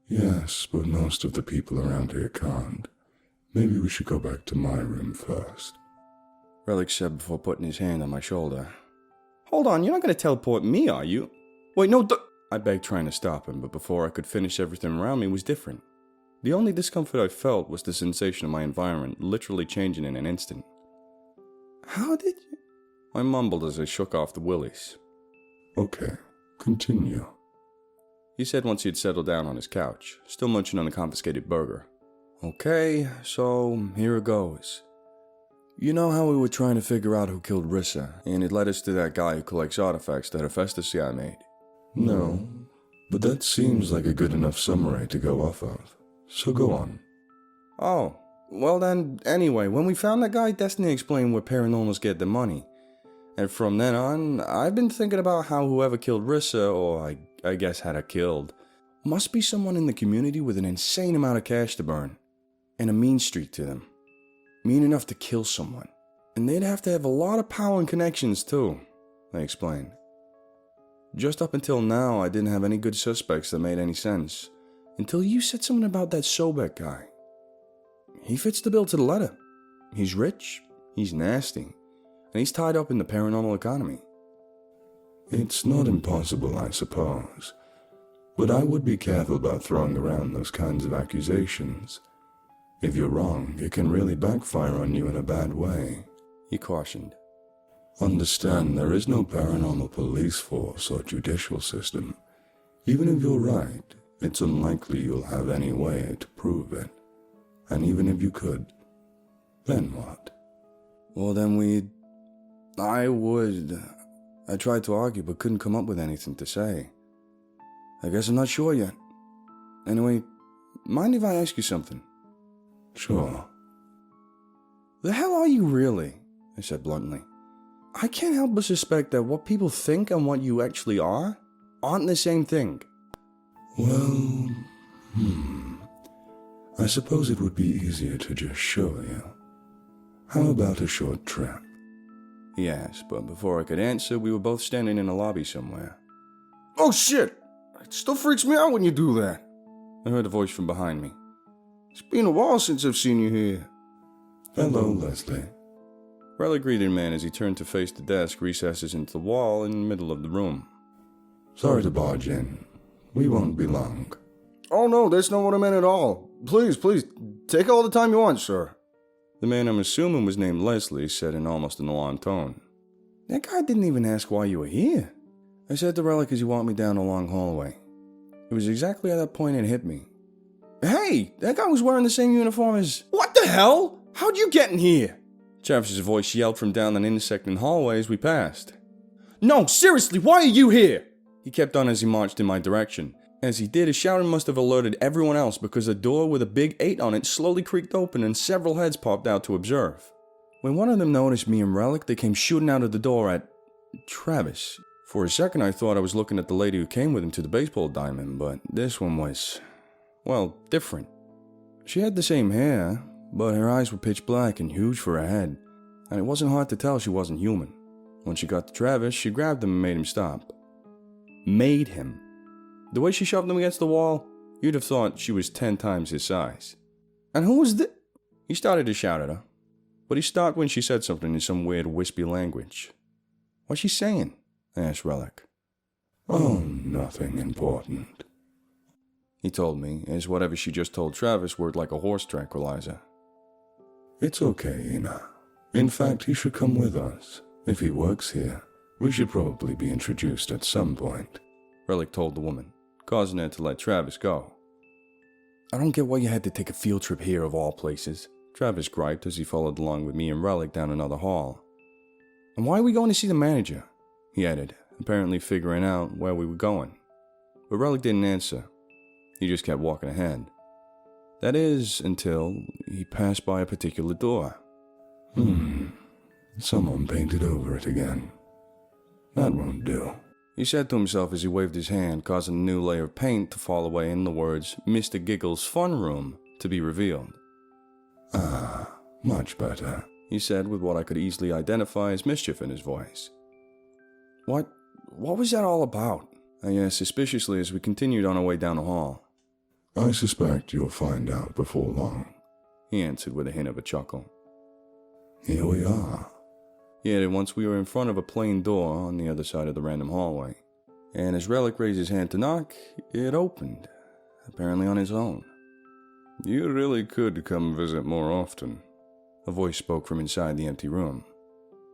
Yes, but most of the people around here can't. Maybe we should go back to my room first. Relic said before putting his hand on my shoulder. Hold on, you're not going to teleport me, are you? Wait, no, I begged, trying to stop him, but before I could finish, everything around me was different. The only discomfort I felt was the sensation of my environment literally changing in an instant. How did you? I mumbled as I shook off the willies. Okay, continue. He said once he had settled down on his couch, still munching on the confiscated burger. Okay, so here it goes. You know how we were trying to figure out who killed Rissa, and it led us to that guy who collects artifacts that Hephaestus guy made? No, but that seems like a good enough summary to go off of. So go on. Oh, well then, anyway, when we found that guy, Destiny explained where paranormals get their money. And from then on, I've been thinking about how whoever killed Rissa, or I guess had her killed, must be someone in the community with an insane amount of cash to burn. And a mean streak to them. Mean enough to kill someone. And they'd have to have a lot of power and connections too, they explained. Just up until now, I didn't have any good suspects that made any sense. Until you said something about that Cerber guy. He fits the bill to the letter. He's rich, he's nasty, and he's tied up in the paranormal economy. It's not impossible, I suppose. But I would be careful about throwing around those kinds of accusations. If you're wrong, it can really backfire on you in a bad way. He cautioned. Understand, there is no paranormal police force or judicial system. Even if you're right, it's unlikely you'll have any way to prove it. And even if you could, then what? Well, then I tried to argue but couldn't come up with anything to say. I guess I'm not sure yet. Anyway, mind if I ask you something? Sure. The hell are you really? I said bluntly. I can't help but suspect that what people think and what you actually are aren't the same thing. Well, I suppose it would be easier to just show you. How about a short trip? He asked, but before I could answer, we were both standing in a lobby somewhere. Oh shit! It still freaks me out when you do that. I heard a voice from behind me. It's been a while since I've seen you here. Hello, Leslie. Relic greeted man as he turned to face the desk recesses into the wall in the middle of the room. Sorry to barge in. We won't be long. Oh no, that's not what I meant at all. Please, take all the time you want, sir. The man I'm assuming was named Leslie said in almost an alarmed tone. That guy didn't even ask why you were here. I said to Relic as he walked me down a long hallway. It was exactly at that point it hit me. Hey, that guy was wearing the same uniform as... What the hell? How'd you get in here? Travis's voice yelled from down an intersecting hallway as we passed. No, seriously, why are you here? He kept on as he marched in my direction. As he did, his shouting must have alerted everyone else because a door with a big 8 on it slowly creaked open and several heads popped out to observe. When one of them noticed me and Relic, they came shooting out of the door at Travis. For a second I thought I was looking at the lady who came with him to the baseball diamond, but this one was, well, different. She had the same hair, but her eyes were pitch black and huge for her head, and it wasn't hard to tell she wasn't human. When she got to Travis, she grabbed him and made him stop. Made him. The way she shoved him against the wall, you'd have thought she was 10 times his size. And who was this? He started to shout at her, but he stopped when she said something in some weird wispy language. What's she saying? I asked Relic. Oh, nothing important. He told me, as whatever she just told Travis worked like a horse tranquilizer. It's okay, Ina. In fact, he should come with us. If he works here, we should probably be introduced at some point. Relic told the woman, causing her to let Travis go. I don't get why you had to take a field trip here of all places, Travis griped as he followed along with me and Relic down another hall. And why are we going to see the manager? He added, apparently figuring out where we were going. But Relic didn't answer. He just kept walking ahead. That is, until he passed by a particular door. Someone painted over it again. That won't do. He said to himself as he waved his hand, causing a new layer of paint to fall away and the words, Mr. Giggles' Fun Room, to be revealed. Ah, much better, he said with what I could easily identify as mischief in his voice. What was that all about? I asked suspiciously as we continued on our way down the hall. I suspect you'll find out before long, he answered with a hint of a chuckle. Here we are. He added once we were in front of a plain door on the other side of the random hallway, and as Relic raised his hand to knock, it opened, apparently on its own. You really could come visit more often, a voice spoke from inside the empty room.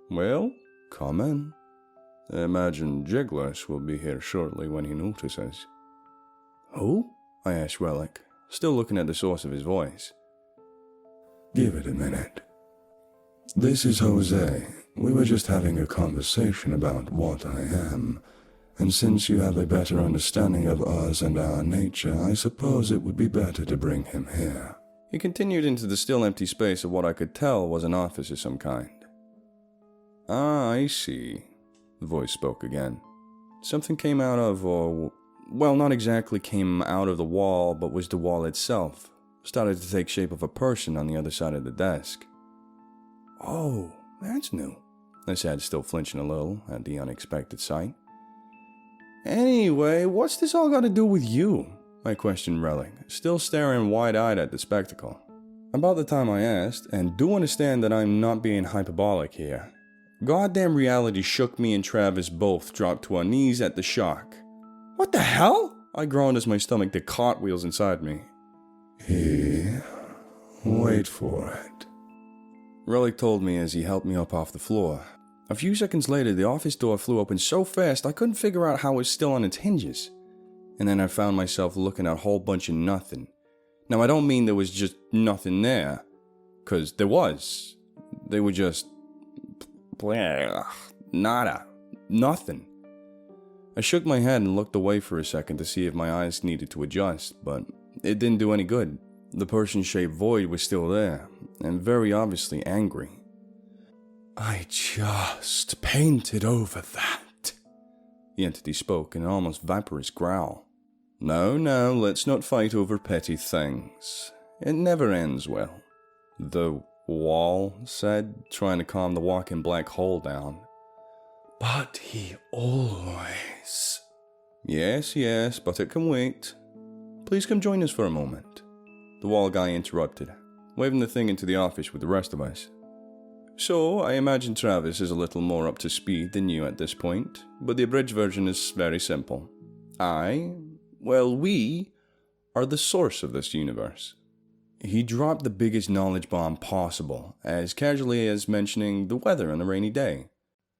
Well, come in. I imagine Jiglass will be here shortly when he notices. Who? I asked Relic, still looking at the source of his voice. Give it a minute. This is Jose. We were just having a conversation about what I am, and since you have a better understanding of us and our nature, I suppose it would be better to bring him here. He continued into the still empty space of what I could tell was an office of some kind. Ah, I see, the voice spoke again. Something came out of, well, not exactly came out of the wall, but was the wall itself. Started to take shape of a person on the other side of the desk. Oh, that's new, I said, still flinching a little at the unexpected sight. Anyway, what's this all got to do with you? I questioned Relic, still staring wide-eyed at the spectacle. About the time I asked, and do understand that I'm not being hyperbolic here, goddamn reality shook me and Travis both dropped to our knees at the shock. What the hell? I groaned as my stomach did cartwheels inside me. Wait for it, Relic told me as he helped me up off the floor. A few seconds later, the office door flew open so fast I couldn't figure out how it was still on its hinges. And then I found myself looking at a whole bunch of nothing. Now, I don't mean there was just nothing there, 'cause there was. They were just... nada. Nothing. I shook my head and looked away for a second to see if my eyes needed to adjust, but it didn't do any good. The person-shaped void was still there, and very obviously angry. I just painted over that, the entity spoke in an almost vaporous growl. No, let's not fight over petty things. It never ends well. The wall said, trying to calm the walking black hole down. But he always... Yes, but it can wait. Please come join us for a moment. The wall guy interrupted, waving the thing into the office with the rest of us. So, I imagine Travis is a little more up to speed than you at this point, but the abridged version is very simple. We are the source of this universe. He dropped the biggest knowledge bomb possible, as casually as mentioning the weather on a rainy day.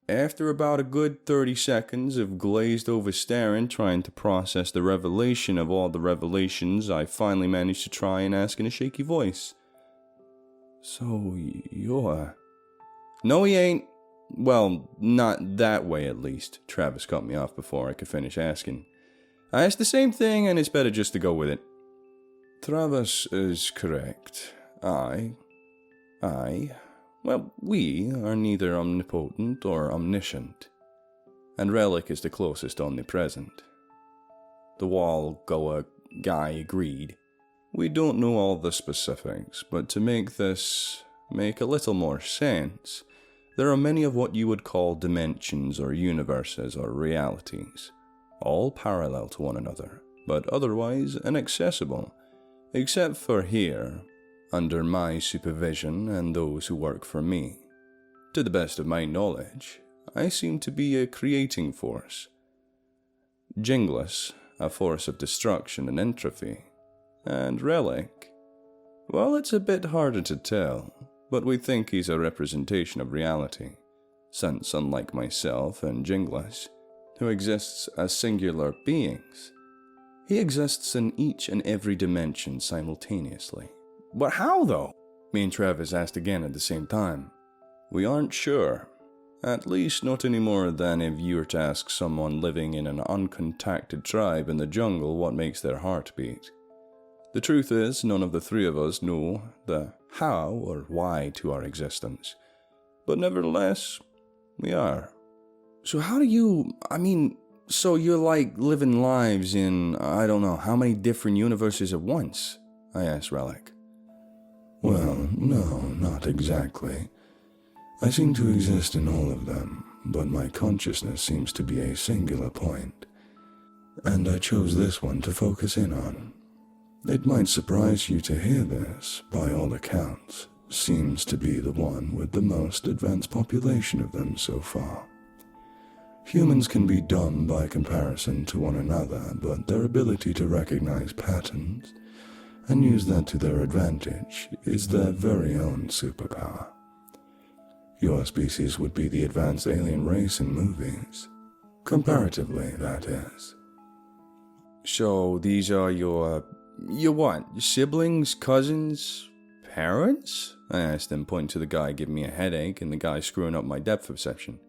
After about a good 30 seconds of glazed over staring trying to process the revelation of all the revelations, I finally managed to try and ask in a shaky voice. So, you're... No, he ain't. Well, not that way at least. Travis cut me off before I could finish asking. I asked the same thing, and it's better just to go with it. Travis is correct. We are neither omnipotent or omniscient, and Relic is the closest omnipresent. The wall-goer guy agreed. We don't know all the specifics, but to make this make a little more sense, there are many of what you would call dimensions or universes or realities, all parallel to one another, but otherwise inaccessible, except for here, under my supervision and those who work for me. To the best of my knowledge, I seem to be a creating force. Jinglas, a force of destruction and entropy. And Relic, well, it's a bit harder to tell, but we think he's a representation of reality, since unlike myself and Jinglas, who exists as singular beings, he exists in each and every dimension simultaneously. But how, though? Me and Travis asked again at the same time. We aren't sure. At least not any more than if you were to ask someone living in an uncontacted tribe in the jungle what makes their heart beat. The truth is, none of the three of us know the how or why to our existence. But nevertheless, we are. So how do you... so you're like living lives in, I don't know, how many different universes at once? I asked Relic. Well, no, not exactly. I seem to exist in all of them, but my consciousness seems to be a singular point, and I chose this one to focus in on. It might surprise you to hear this, by all accounts, seems to be the one with the most advanced population of them so far. Humans can be dumb by comparison to one another, but their ability to recognize patterns and use that to their advantage is their very own superpower. Your species would be the advanced alien race in movies. Comparatively, that is. So these are your what? Your siblings, cousins, parents? I asked him, pointing to the guy giving me a headache and the guy screwing up my depth perception.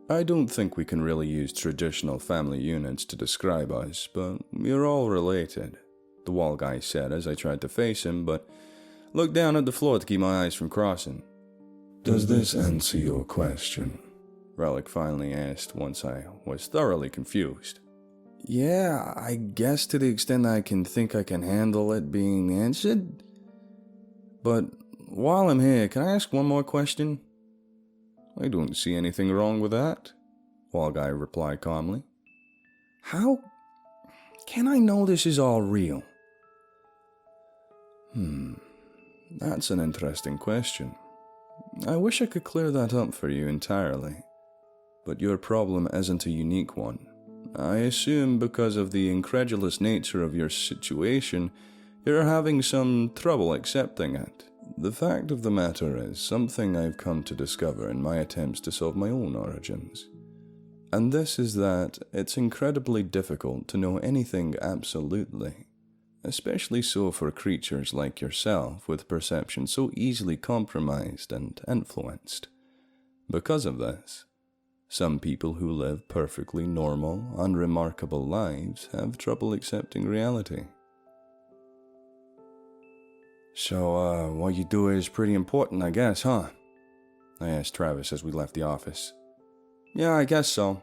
I don't think we can really use traditional family units to describe us, but we're all related, the wall guy said as I tried to face him, but looked down at the floor to keep my eyes from crossing. Does this answer your question? Relic finally asked once I was thoroughly confused. Yeah, I guess to the extent I can think I can handle it being answered. But while I'm here, can I ask one more question? I don't see anything wrong with that, Wall Guy replied calmly. How can I know this is all real? That's an interesting question. I wish I could clear that up for you entirely. But your problem isn't a unique one. I assume because of the incredulous nature of your situation, you're having some trouble accepting it. The fact of the matter is something I've come to discover in my attempts to solve my own origins. And this is that it's incredibly difficult to know anything absolutely. Especially so for creatures like yourself with perception so easily compromised and influenced. Because of this, some people who live perfectly normal, unremarkable lives have trouble accepting reality. So, what you do is pretty important, I guess, huh? I asked Travis as we left the office. Yeah, I guess so.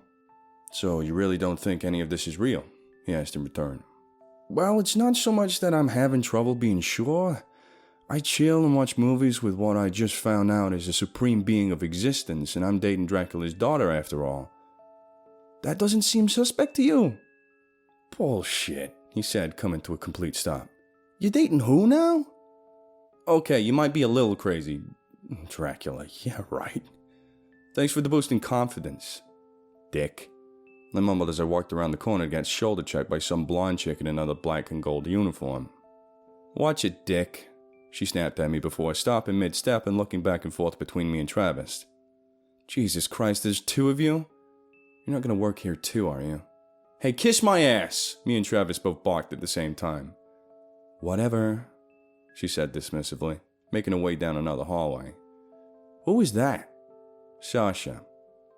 So, you really don't think any of this is real? He asked in return. Well, it's not so much that I'm having trouble being sure. I chill and watch movies with what I just found out is a supreme being of existence, and I'm dating Dracula's daughter after all. That doesn't seem suspect to you? Bullshit, he said, coming to a complete stop. You dating who now? Okay, you might be a little crazy. Dracula, yeah, right. Thanks for the boost in confidence, dick. I mumbled as I walked around the corner to get shoulder checked by some blonde chick in another black and gold uniform. Watch it, dick, she snapped at me before stopping mid-step and looking back and forth between me and Travis. Jesus Christ, there's two of you? You're not gonna work here too, are you? Hey, kiss my ass! Me and Travis both barked at the same time. Whatever, she said dismissively, making her way down another hallway. Who is that? Sasha.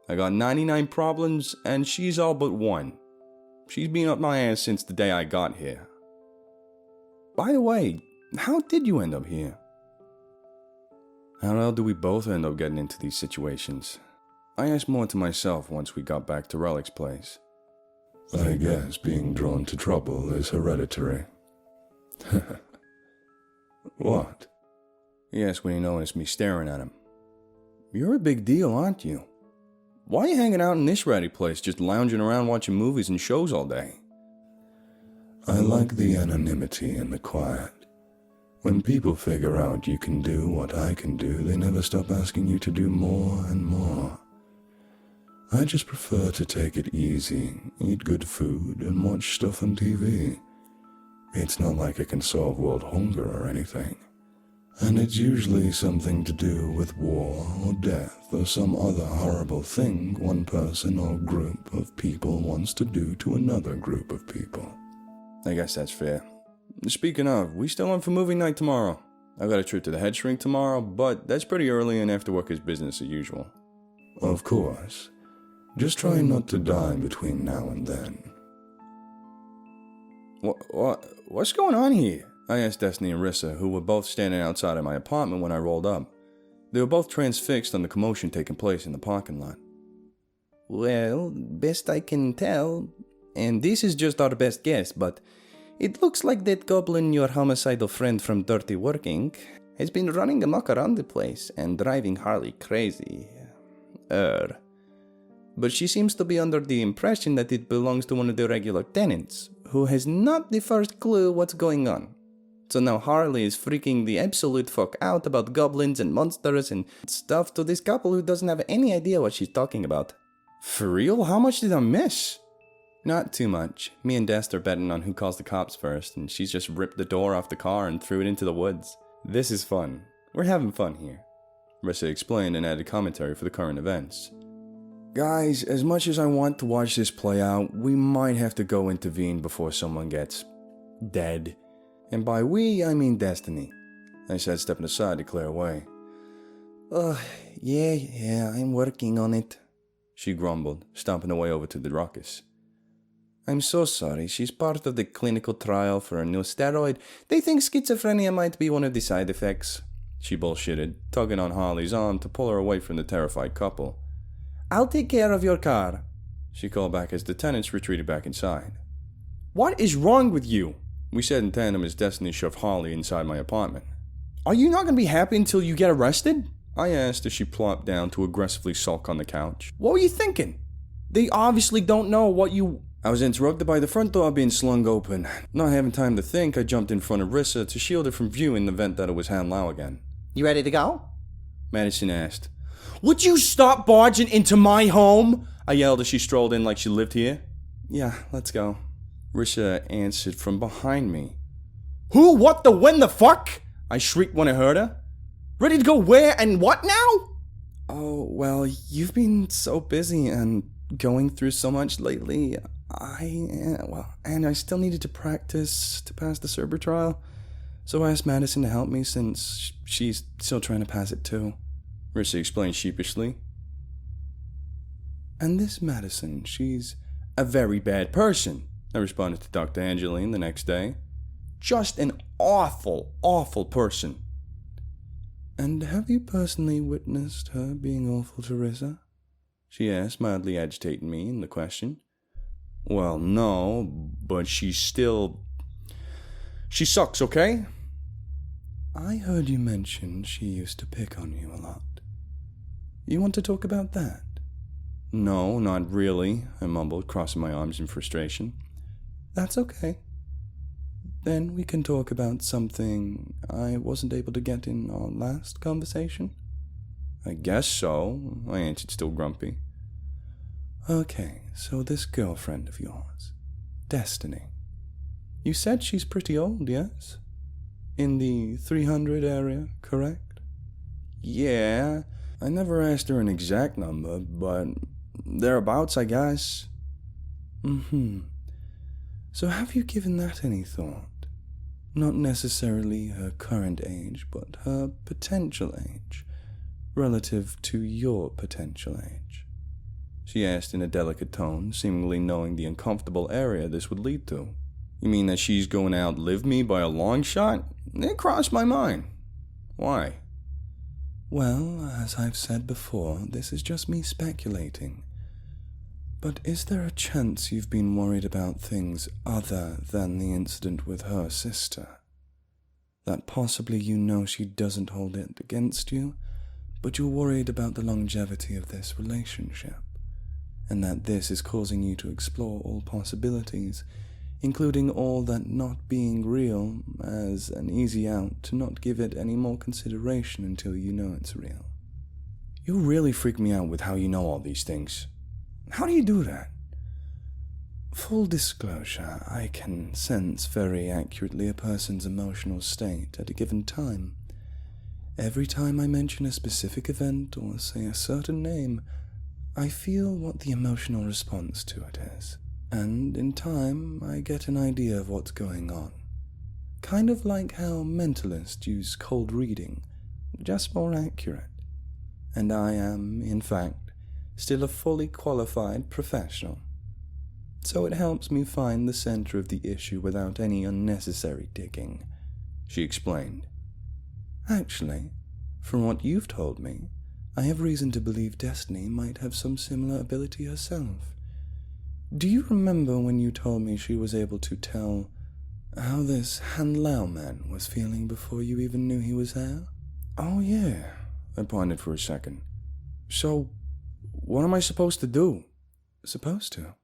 I got 99 problems, and she's all but one. She's been up my ass since the day I got here. By the way, how did you end up here? How the hell do we both end up getting into these situations? I asked more to myself once we got back to Relic's place. I guess being drawn to trouble is hereditary. What? He asked when he noticed me staring at him. You're a big deal, aren't you? Why are you hanging out in this ratty place, just lounging around watching movies and shows all day? I like the anonymity and the quiet. When people figure out you can do what I can do, they never stop asking you to do more and more. I just prefer to take it easy, eat good food, and watch stuff on TV. It's not like I can solve world hunger or anything. And it's usually something to do with war or death or some other horrible thing one person or group of people wants to do to another group of people. I guess that's fair. Speaking of, we still on for movie night tomorrow. I got a trip to the head shrink tomorrow, but that's pretty early and after work is business as usual. Of course. Just try not to die between now and then. What's going on here? I asked Destiny and Rissa, who were both standing outside of my apartment when I rolled up. They were both transfixed on the commotion taking place in the parking lot. Well, best I can tell, and this is just our best guess, but it looks like that Goblin, your homicidal friend from Dirty Working, has been running amok around the place and driving Harley crazy. But she seems to be under the impression that it belongs to one of the regular tenants, who has not the first clue what's going on. So now Harley is freaking the absolute fuck out about goblins and monsters and stuff to this couple who doesn't have any idea what she's talking about. For real? How much did I miss? Not too much. Me and Dest are betting on who calls the cops first, and she's just ripped the door off the car and threw it into the woods. This is fun. We're having fun here. Rissa explained and added commentary for the current events. Guys, as much as I want to watch this play out, we might have to go intervene before someone gets dead. And by we, I mean Destiny, I said, stepping aside to clear away. Yeah, I'm working on it, she grumbled, stomping away over to the ruckus. I'm so sorry, she's part of the clinical trial for a new steroid. They think schizophrenia might be one of the side effects, she bullshitted, tugging on Harley's arm to pull her away from the terrified couple. I'll take care of your car, she called back as the tenants retreated back inside. What is wrong with you? We said in tandem as Destiny shoved Harley inside my apartment. Are you not going to be happy until you get arrested? I asked as she plopped down to aggressively sulk on the couch. What were you thinking? They obviously don't know what you... I was interrupted by the front door being slung open. Not having time to think, I jumped in front of Rissa to shield her from view in the event that it was Han Lao again. You ready to go? Madison asked. Would you stop barging into my home? I yelled as she strolled in like she lived here. Yeah, let's go. Rissa answered from behind me. Who, what, the, when, the fuck? I shrieked when I heard her. Ready to go where and what now? Oh, well, you've been so busy and going through so much lately. And I still needed to practice to pass the Cerber trial. So I asked Madison to help me since she's still trying to pass it too. Rissa explained sheepishly. And this Madison, she's a very bad person, I responded to Dr. Angeline the next day. Just an awful, awful person. And have you personally witnessed her being awful to Rissa? She asked, mildly agitating me in the question. Well, no, but she sucks, okay? I heard you mention she used to pick on you a lot. You want to talk about that? No, not really, I mumbled, crossing my arms in frustration. That's okay. Then we can talk about something I wasn't able to get in our last conversation. I guess so, I answered, still grumpy. Okay, so this girlfriend of yours, Destiny. You said she's pretty old, yes? In the 300 area, correct? Yeah, I never asked her an exact number, but thereabouts, I guess. So have you given that any thought? Not necessarily her current age, but her potential age, relative to your potential age? She asked in a delicate tone, seemingly knowing the uncomfortable area this would lead to. You mean that she's going to outlive me by a long shot? It crossed my mind. Why? Well, as I've said before, this is just me speculating. But is there a chance you've been worried about things other than the incident with her sister? That possibly you know she doesn't hold it against you, but you're worried about the longevity of this relationship, and that this is causing you to explore all possibilities, including all that not being real as an easy out to not give it any more consideration until you know it's real. You really freak me out with how you know all these things. How do you do that? Full disclosure, I can sense very accurately a person's emotional state at a given time. Every time I mention a specific event or say a certain name, I feel what the emotional response to it is. And in time, I get an idea of what's going on. Kind of like how mentalists use cold reading, just more accurate. And I am, in fact, still a fully qualified professional. So it helps me find the center of the issue without any unnecessary digging, she explained. Actually, from what you've told me, I have reason to believe Destiny might have some similar ability herself. Do you remember when you told me she was able to tell how this Han Lao man was feeling before you even knew he was there? Oh yeah, I pondered for a second. So, what am I supposed to do? Supposed to?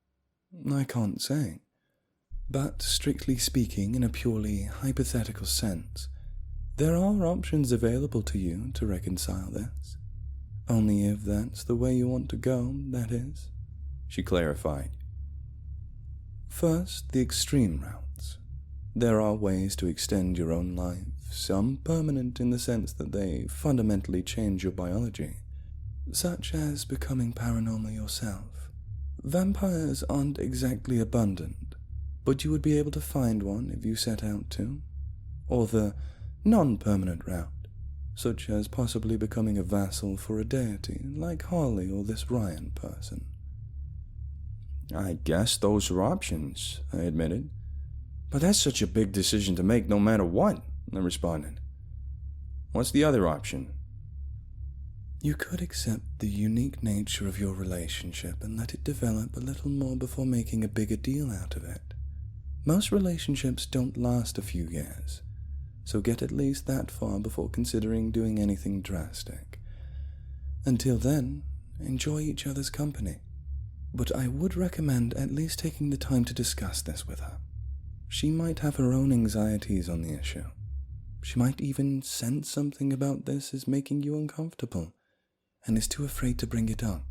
I can't say. But strictly speaking, in a purely hypothetical sense, there are options available to you to reconcile this. Only if that's the way you want to go, that is, she clarified. First, the extreme routes. There are ways to extend your own life, some permanent in the sense that they fundamentally change your biology, such as becoming paranormal yourself. Vampires aren't exactly abundant, but you would be able to find one if you set out to. Or the non-permanent route, such as possibly becoming a vassal for a deity like Harley or this Ryan person. I guess those are options, I admitted. But that's such a big decision to make no matter what, I responded. What's the other option? You could accept the unique nature of your relationship and let it develop a little more before making a bigger deal out of it. Most relationships don't last a few years, so get at least that far before considering doing anything drastic. Until then, enjoy each other's company. But I would recommend at least taking the time to discuss this with her. She might have her own anxieties on the issue. She might even sense something about this is making you uncomfortable, and is too afraid to bring it up.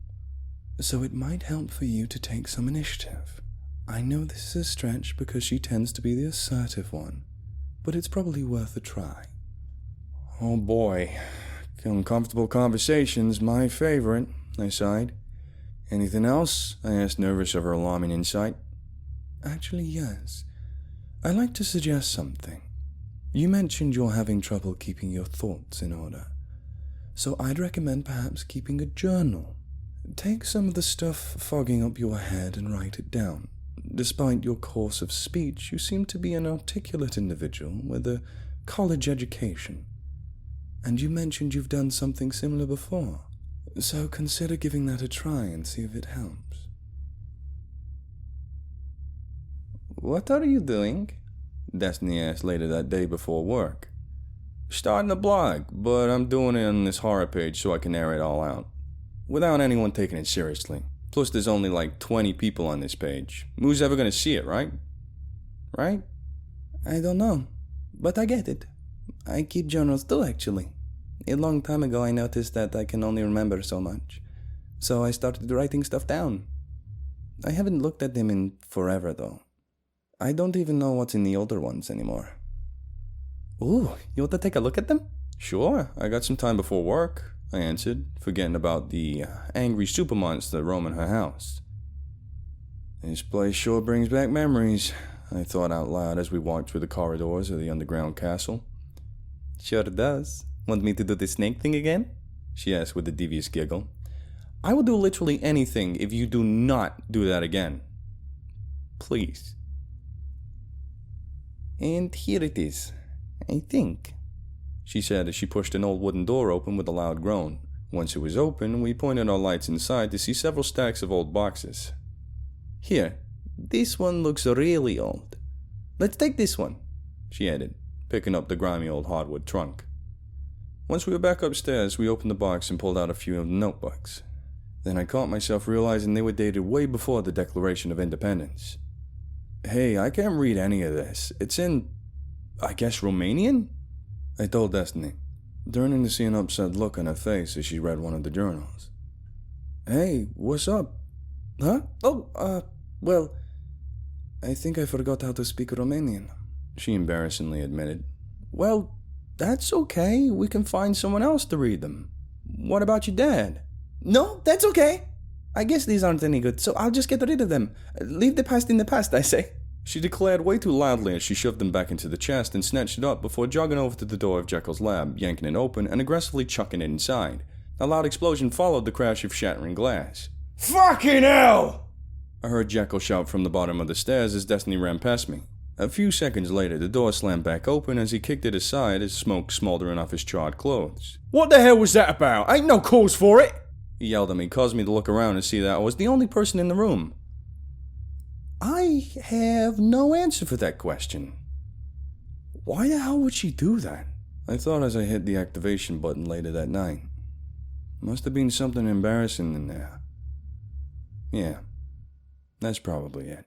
So it might help for you to take some initiative. I know this is a stretch because she tends to be the assertive one, but it's probably worth a try. Oh boy, uncomfortable conversations, my favorite, I sighed. Anything else? I asked, nervous of her alarming insight. Actually, yes. I'd like to suggest something. You mentioned you're having trouble keeping your thoughts in order, so I'd recommend perhaps keeping a journal. Take some of the stuff fogging up your head and write it down. Despite your course of speech, you seem to be an articulate individual with a college education. And you mentioned you've done something similar before, so consider giving that a try and see if it helps. What are you doing? Destiny asked later that day before work. Starting a blog, but I'm doing it on this horror page so I can air it all out, without anyone taking it seriously. Plus there's only like 20 people on this page. Who's ever gonna see it, right? Right? I don't know, but I get it. I keep journals too, actually. A long time ago I noticed that I can only remember so much, so I started writing stuff down. I haven't looked at them in forever, though. I don't even know what's in the older ones anymore. Ooh, you want to take a look at them? Sure, I got some time before work, I answered, forgetting about the angry super monster roaming her house. This place sure brings back memories, I thought out loud as we walked through the corridors of the underground castle. Sure does. Want me to do the snake thing again? She asked with a devious giggle. I will do literally anything if you do not do that again. Please. And here it is, I think, she said as she pushed an old wooden door open with a loud groan. Once it was open, we pointed our lights inside to see several stacks of old boxes. Here, this one looks really old. Let's take this one, she added, picking up the grimy old hardwood trunk. Once we were back upstairs, we opened the box and pulled out a few of the notebooks. Then I caught myself realizing they were dated way before the Declaration of Independence. Hey, I can't read any of this. It's in, I guess, Romanian? I told Destiny, turning to see an upset look on her face as she read one of the journals. Hey, what's up? Huh? Oh, well, I think I forgot how to speak Romanian, she embarrassingly admitted. Well, that's okay. We can find someone else to read them. What about your dad? No, that's okay. I guess these aren't any good, so I'll just get rid of them. Leave the past in the past, I say. She declared way too loudly as she shoved them back into the chest and snatched it up before jogging over to the door of Jekyll's lab, yanking it open and aggressively chucking it inside. A loud explosion followed the crash of shattering glass. Fucking hell! I heard Jekyll shout from the bottom of the stairs as Destiny ran past me. A few seconds later, the door slammed back open as he kicked it aside as smoke smoldering off his charred clothes. What the hell was that about? Ain't no cause for it! He yelled at me, causing me to look around and see that I was the only person in the room. I have no answer for that question. Why the hell would she do that? I thought as I hit the activation button later that night. Must have been something embarrassing in there. Yeah, that's probably it.